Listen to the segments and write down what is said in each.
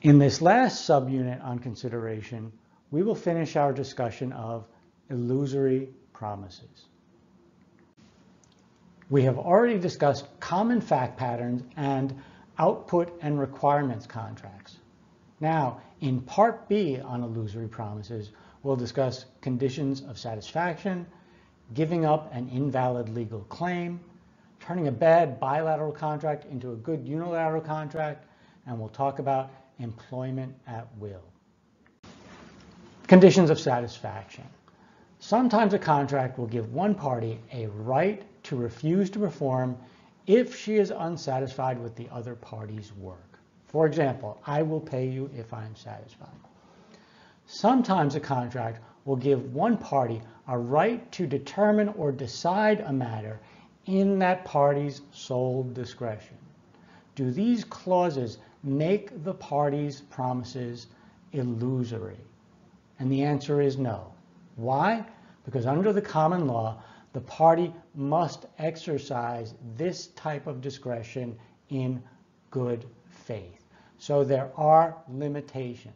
In this last subunit on consideration, we will finish our discussion of illusory promises. We have already discussed common fact patterns and output and requirements contracts. Now, in Part B on illusory promises, we'll discuss conditions of satisfaction, giving up an invalid legal claim, turning a bad bilateral contract into a good unilateral contract, and we'll talk about employment at will. Conditions of satisfaction. Sometimes a contract will give one party a right to refuse to perform if she is unsatisfied with the other party's work. For example, I will pay you if I am satisfied. Sometimes a contract will give one party a right to determine or decide a matter in that party's sole discretion. Do these clauses make the party's promises illusory? And the answer is no. Why? Because under the common law, the party must exercise this type of discretion in good faith. So there are limitations.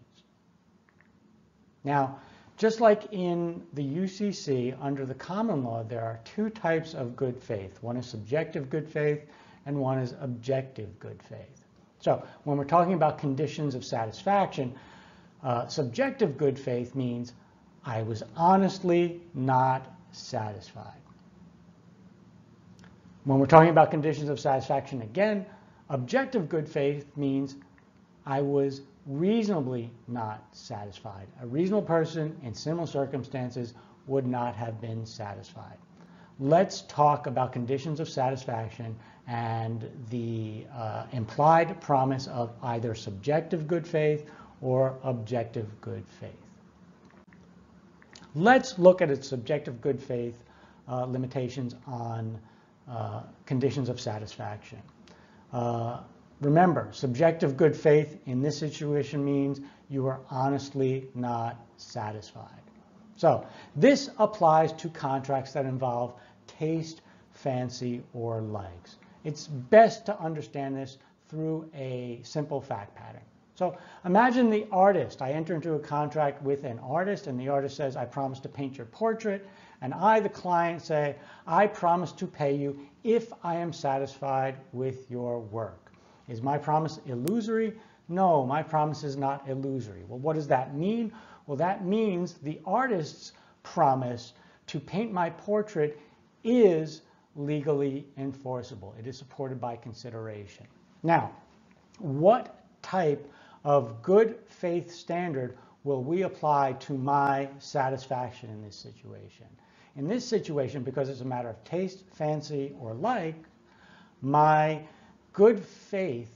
Now, just like in the UCC, under the common law, there are two types of good faith. One is subjective good faith, and one is objective good faith. So when we're talking about conditions of satisfaction, subjective good faith means I was honestly not satisfied. When we're talking about conditions of satisfaction again, objective good faith means I was reasonably not satisfied. A reasonable person in similar circumstances would not have been satisfied. Let's talk about conditions of satisfaction and the implied promise of either subjective good faith or objective good faith. Let's look at its subjective good faith limitations on conditions of satisfaction. Remember, subjective good faith in this situation means you are honestly not satisfied. So this applies to contracts that involve taste, fancy, or likes. It's best to understand this through a simple fact pattern. So imagine the artist. I enter into a contract with an artist, and the artist says, I promise to paint your portrait. And I, the client, say, I promise to pay you if I am satisfied with your work. Is my promise illusory? No, my promise is not illusory. Well, what does that mean? Well, that means the artist's promise to paint my portrait is legally enforceable. It is supported by consideration. Now, what type of good faith standard will we apply to my satisfaction in this situation? In this situation, because it's a matter of taste, fancy, or like, my good faith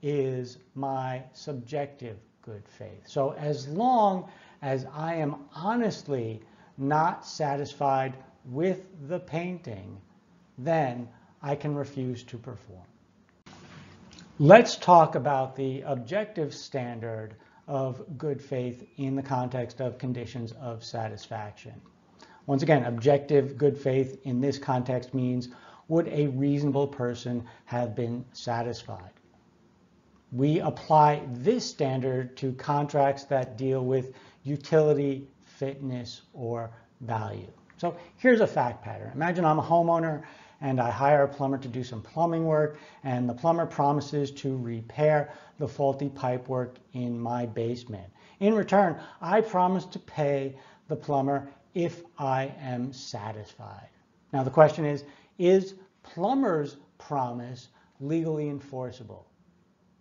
is my subjective good faith. So as long as I am honestly not satisfied with the painting, then I can refuse to perform. Let's talk about the objective standard of good faith in the context of conditions of satisfaction. Once again, objective good faith in this context means, would a reasonable person have been satisfied? We apply this standard to contracts that deal with utility, fitness, or value. So here's a fact pattern. Imagine I'm a homeowner and I hire a plumber to do some plumbing work, and the plumber promises to repair the faulty pipework in my basement. In return, I promise to pay the plumber if I am satisfied. Now the question is plumber's promise legally enforceable?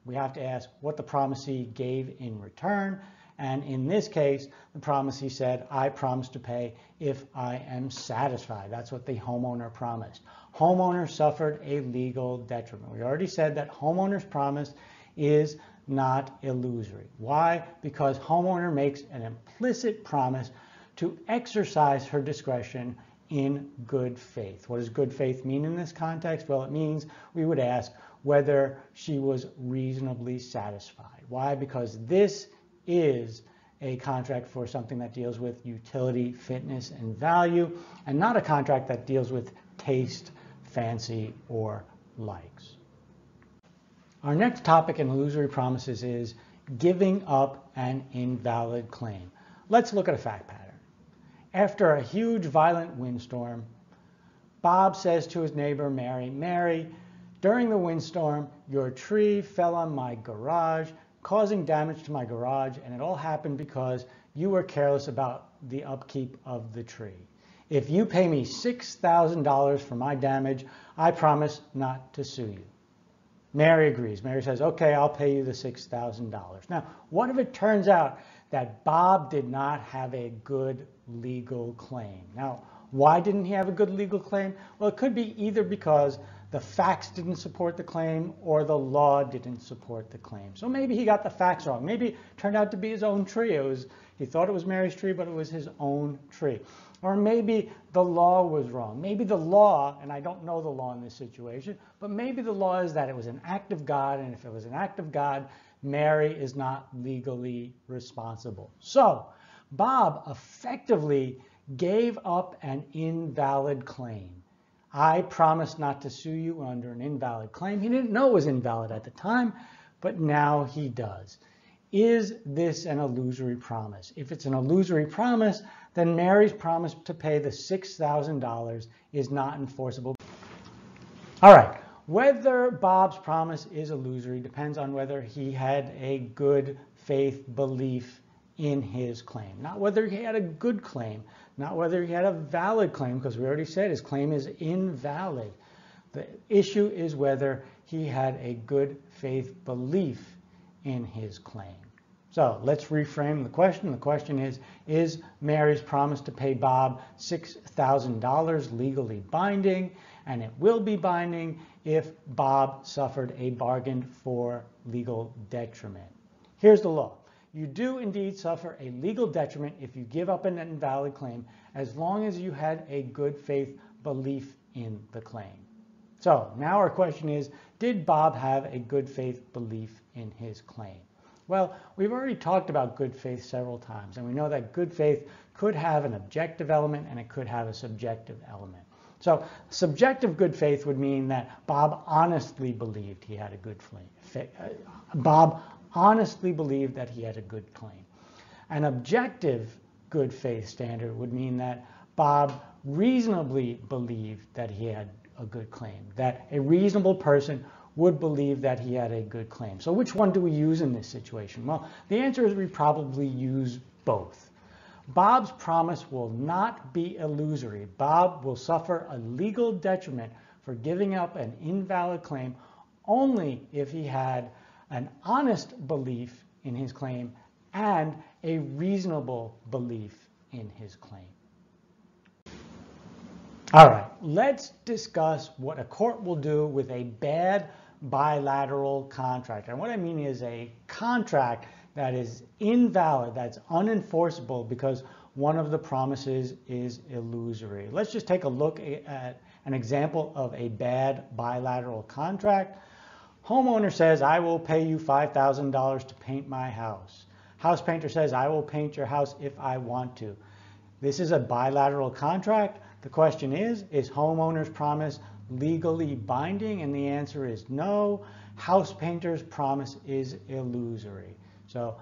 We have to ask what the promisee gave in return, and in this case, the promisee said, I promise to pay if I am satisfied. That's what the homeowner promised. Homeowner suffered a legal detriment. We already said that homeowner's promise is not illusory. Why? Because homeowner makes an implicit promise to exercise her discretion in good faith. What does good faith mean in this context? Well, it means we would ask whether she was reasonably satisfied. Why? Because this is a contract for something that deals with utility, fitness, and value, and not a contract that deals with taste, fancy, or likes. Our next topic in illusory promises is giving up an invalid claim. Let's look at a fact pattern. After a huge violent windstorm, Bob says to his neighbor Mary, "Mary, during the windstorm, your tree fell on my garage, causing damage to my garage, and it all happened because you were careless about the upkeep of the tree. If you pay me $6,000 for my damage, I promise not to sue you." Mary agrees. Mary says, "Okay, I'll pay you the $6,000. Now, what if it turns out that Bob did not have a good legal claim? Now, why didn't he have a good legal claim? Well, it could be either because the facts didn't support the claim or the law didn't support the claim. So maybe he got the facts wrong. Maybe it turned out to be his own tree. He thought it was Mary's tree, but it was his own tree. Or maybe the law was wrong. Maybe the law, and I don't know the law in this situation, but maybe the law is that it was an act of God, and if it was an act of God, Mary is not legally responsible. So Bob effectively gave up an invalid claim. I promise not to sue you under an invalid claim. He didn't know it was invalid at the time, but now he does. Is this an illusory promise? If it's an illusory promise, then Mary's promise to pay the $6,000 is not enforceable. All right, whether Bob's promise is illusory depends on whether he had a good faith belief in his claim. Not whether he had a good claim, not whether he had a valid claim, because we already said his claim is invalid. The issue is whether he had a good faith belief in his claim. So let's reframe the question. The question is Mary's promise to pay Bob $6,000 legally binding? And it will be binding if Bob suffered a bargain for legal detriment. Here's the law. You do indeed suffer a legal detriment if you give up an invalid claim, as long as you had a good faith belief in the claim. So now our question is, did Bob have a good faith belief in his claim? Well, we've already talked about good faith several times, and we know that good faith could have an objective element and it could have a subjective element. So subjective good faith would mean that Bob honestly believed he had a good faith. Bob honestly believed that he had a good claim. An objective good faith standard would mean that Bob reasonably believed that he had a good claim, that a reasonable person would believe that he had a good claim. So which one do we use in this situation? Well, the answer is we probably use both. Bob's promise will not be illusory. Bob will suffer a legal detriment for giving up an invalid claim only if he had an honest belief in his claim and a reasonable belief in his claim. All right, let's discuss what a court will do with a bad bilateral contract. And what I mean is a contract that is invalid, that's unenforceable because one of the promises is illusory. Let's just take a look at an example of a bad bilateral contract. Homeowner says, "I will pay you $5,000 to paint my house." House painter says, "I will paint your house if I want to." This is a bilateral contract. The question is homeowner's promise legally binding? And the answer is no. House painter's promise is illusory. So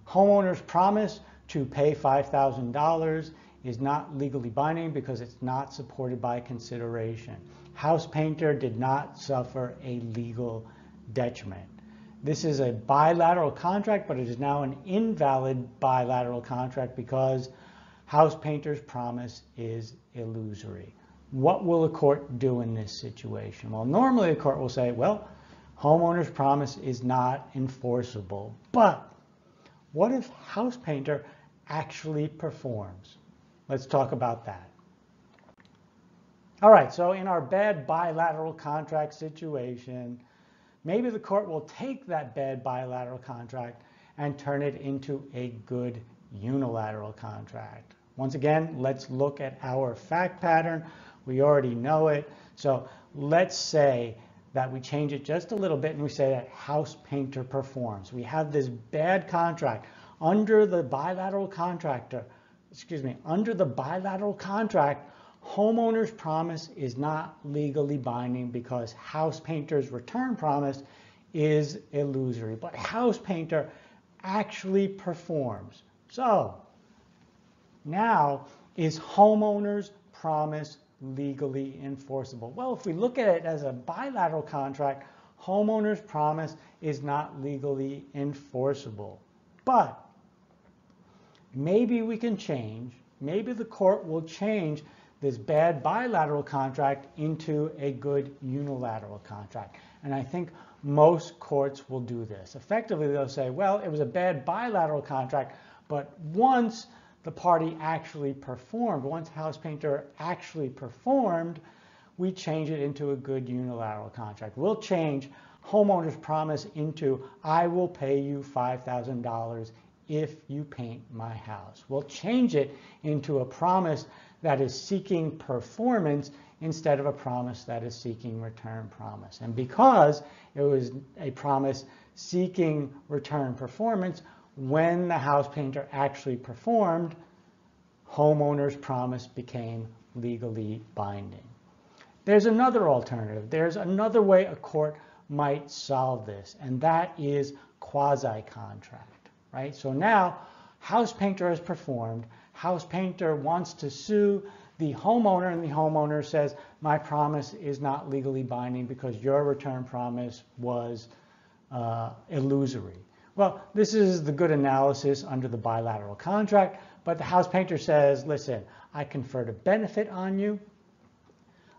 homeowner's promise to pay $5,000 is not legally binding because it's not supported by consideration. House painter did not suffer a legal detriment. This is a bilateral contract, but it is now an invalid bilateral contract because house painter's promise is illusory. What will a court do in this situation? Well, normally a court will say, well, homeowner's promise is not enforceable. But what if house painter actually performs? Let's talk about that. All right, so in our bad bilateral contract situation, maybe the court will take that bad bilateral contract and turn it into a good unilateral contract. Once again, let's look at our fact pattern. We already know it. So let's say that we change it just a little bit and we say that house painter performs. We have this bad contract. Under the bilateral contract, homeowner's promise is not legally binding because house painter's return promise is illusory. But house painter actually performs. So now, is homeowner's promise legally enforceable? Well, if we look at it as a bilateral contract, homeowner's promise is not legally enforceable. But maybe we can change, maybe the court will change this bad bilateral contract into a good unilateral contract. And I think most courts will do this. Effectively, they'll say, well, it was a bad bilateral contract, but once the party actually performed, once house painter actually performed, we change it into a good unilateral contract. We'll change homeowner's promise into, I will pay you $5,000 if you paint my house. We'll change it into a promise that is seeking performance instead of a promise that is seeking return promise. And because it was a promise seeking return performance, when the house painter actually performed, homeowner's promise became legally binding. There's another alternative. There's another way a court might solve this, and that is quasi-contract, right? So now, house painter has performed. House painter wants to sue the homeowner, and the homeowner says, my promise is not legally binding because your return promise was illusory. Well, this is the good analysis under the bilateral contract, but the house painter says, listen, I conferred a benefit on you.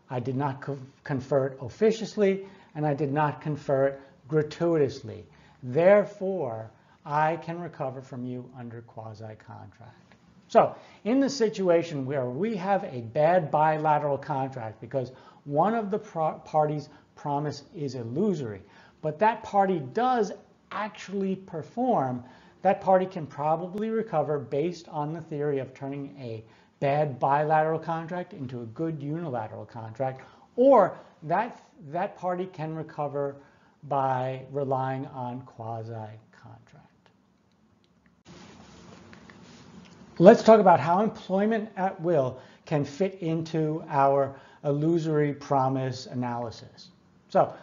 I did not confer it officiously, and I did not confer it gratuitously. Therefore, I can recover from you under quasi-contract. So in the situation where we have a bad bilateral contract because one of the parties' promise is illusory, but that party does actually perform, that party can probably recover based on the theory of turning a bad bilateral contract into a good unilateral contract, or that party can recover by relying on quasi-contract. Let's talk about how employment at will can fit into our illusory promise analysis. So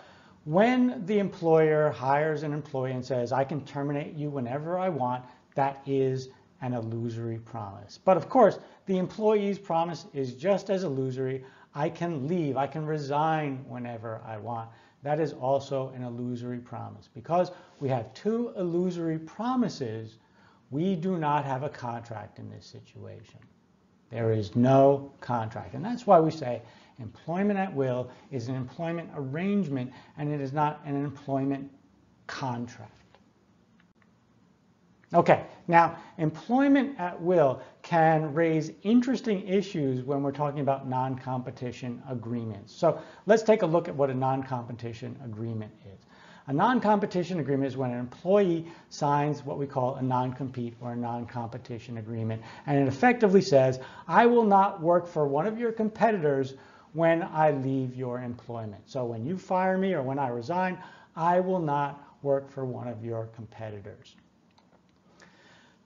when the employer hires an employee and says, I can terminate you whenever I want, that is an illusory promise. But of course, the employee's promise is just as illusory. I can leave, I can resign whenever I want. That is also an illusory promise. Because we have two illusory promises, we do not have a contract in this situation. There is no contract. And that's why we say employment at will is an employment arrangement and it is not an employment contract. Okay, now employment at will can raise interesting issues when we're talking about non-competition agreements. So let's take a look at what a non-competition agreement is. A non-competition agreement is when an employee signs what we call a non-compete or a non-competition agreement, and it effectively says, I will not work for one of your competitors when I leave your employment. So when you fire me or when I resign, I will not work for one of your competitors.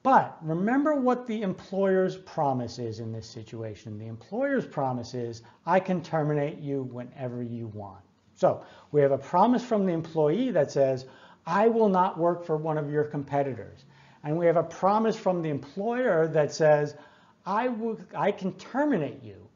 But remember what the employer's promise is in this situation. The employer's promise is, I can terminate you whenever you want. So we have a promise from the employee that says, I will not work for one of your competitors. And we have a promise from the employer that says, I can terminate you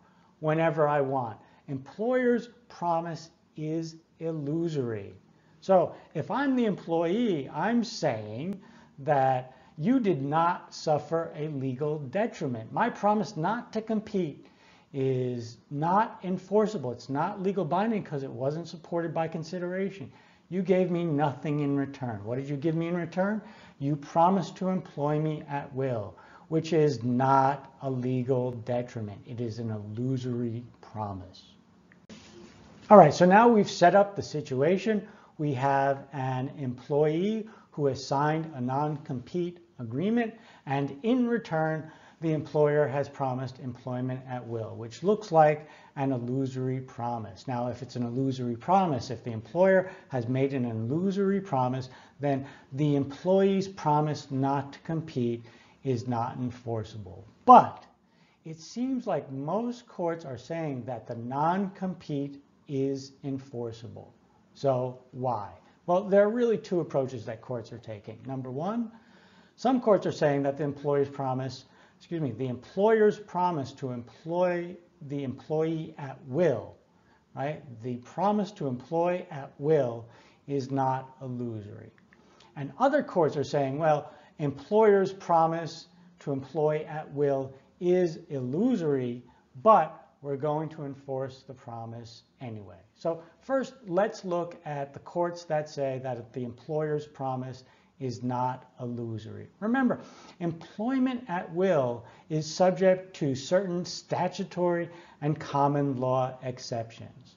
whenever I want. Employer's promise is illusory. So if I'm the employee, I'm saying that you did not suffer a legal detriment. My promise not to compete is not enforceable. It's not legal binding because it wasn't supported by consideration. You gave me nothing in return. What did you give me in return? You promised to employ me at will, which is not a legal detriment. It is an illusory promise. All right, so now we've set up the situation. We have an employee who has signed a non-compete agreement, and in return, the employer has promised employment at will, which looks like an illusory promise. Now, if it's an illusory promise, if the employer has made an illusory promise, then the employee's promise not to compete is not enforceable. But it seems like most courts are saying that the non-compete is enforceable. So why? Well, there are really two approaches that courts are taking. Number one, Some courts are saying that the employer's promise to employ the employee at will, right? The promise to employ at will is not illusory. And other courts are saying, well, employer's promise to employ at will is illusory, but we're going to enforce the promise anyway. So first, let's look at the courts that say that the employer's promise is not illusory. Remember, employment at will is subject to certain statutory and common law exceptions,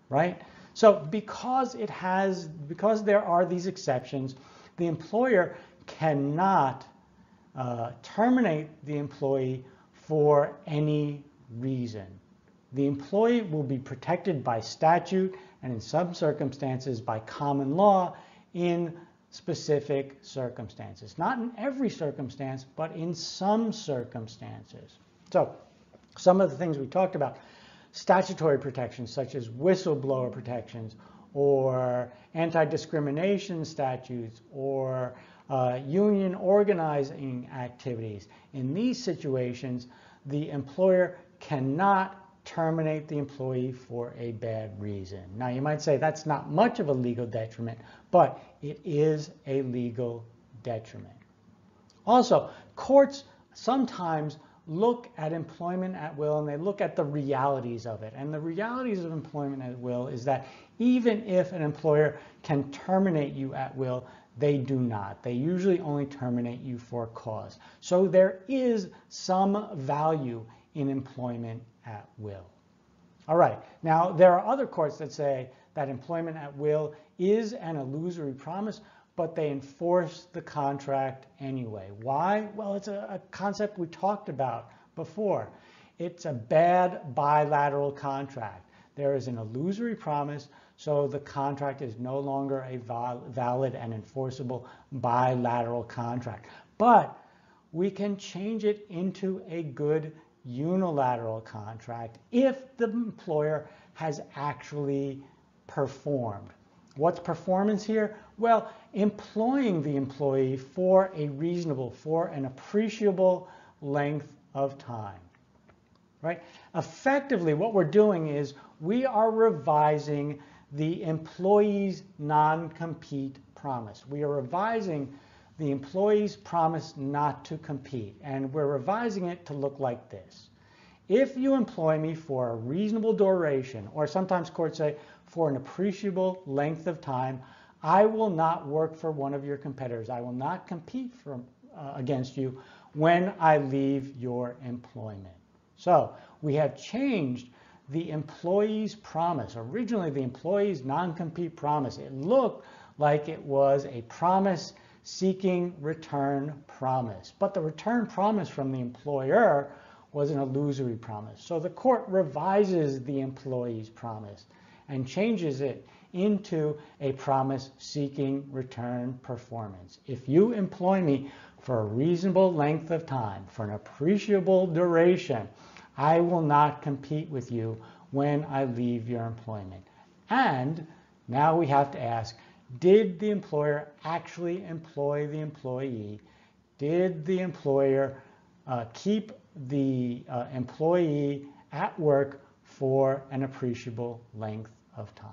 right? So because there are these exceptions, the employer cannot terminate the employee for any reason. The employee will be protected by statute and in some circumstances by common law in specific circumstances. Not in every circumstance, but in some circumstances. So some of the things we talked about, statutory protections such as whistleblower protections or anti-discrimination statutes or union organizing activities. In these situations, the employer cannot terminate the employee for a bad reason. Now you might say that's not much of a legal detriment, but it is a legal detriment. Also, courts sometimes look at employment at will and they look at the realities of it. And the realities of employment at will is that even if an employer can terminate you at will, they do not. They usually only terminate you for cause. So there is some value in employment at will. All right, now there are other courts that say that employment at will is an illusory promise, but they enforce the contract anyway. Why? Well, it's a concept we talked about before. It's a bad bilateral contract. There is an illusory promise, so the contract is no longer a valid and enforceable bilateral contract. But we can change it into a good unilateral contract if the employer has actually performed. What's performance here? Well, employing the employee for an appreciable length of time, right? Effectively, what we're doing is we are revising the employee's non-compete promise. We are revising the employee's promise not to compete, and we're revising it to look like this. If you employ me for a reasonable duration, or sometimes courts say for an appreciable length of time, I will not work for one of your competitors. I will not compete against you when I leave your employment. So we have changed the employee's promise. Originally, the employee's non-compete promise, it looked like it was a promise seeking return promise. But the return promise from the employer was an illusory promise. So the court revises the employee's promise and changes it into a promise seeking return performance. If you employ me for a reasonable length of time, for an appreciable duration, I will not compete with you when I leave your employment. And now we have to ask, did the employer actually employ the employee? Did the employer keep the employee at work for an appreciable length of time?